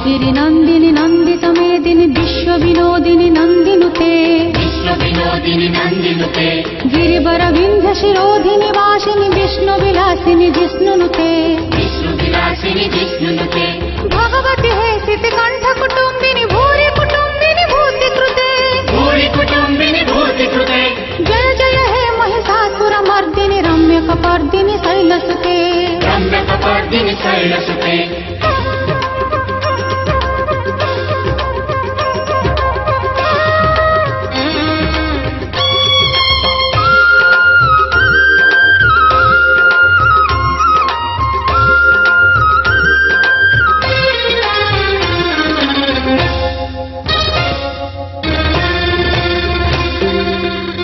गिरि नंदिनी नंदित मेदिनी विश्व विनोदिनी नंदिनुते गिरिवर विंध्य शिरोधिनी वासिनी विष्णु विलासिनी जिष्णुनुते भगवती हे सिति कंठ कुटुंबिनी भूरि कुटुंबिनी भूति कृते जय जय हे महिषासुर मर्दिनी रम्य कपर्दिनी शैलसुते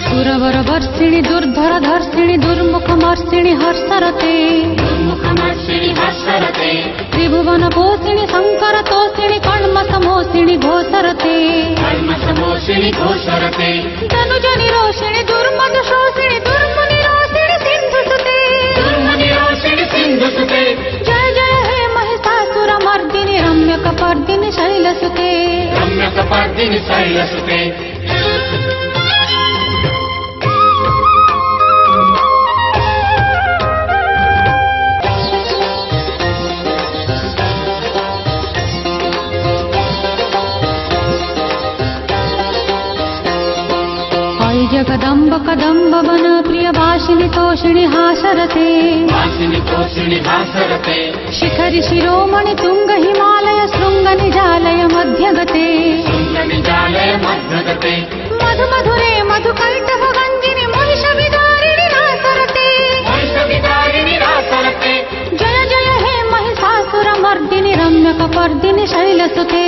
सुरवर वर्षिणी दुर्धर धर्षिणी दुर्मुख मर्षिणी हर्षरते त्रिभुवन पोषिणी शंकर तोषिणी कण्मस मोषिणी घोषरते धनुजनि रोषिणी दुर्मद शोषिणी दुर्मुनि रोषिणी सिंधुसुते जय जय हे महिषासुर मर्दिनी रम्य कपर्दिनी शैलसुते जगदम्ब कदम्ब वन प्रिय वासिनी तोषिणी हासरते शिखरि शिरोमणि तुंग हिमालय शृंग निजालय मध्यगते मधु मधुरे मधुकैटभ गंजिनी महिष विदारिणी रासरते जय जय हे महिषासुर मर्दिनी रम्य कपर्दिनी शैलसुते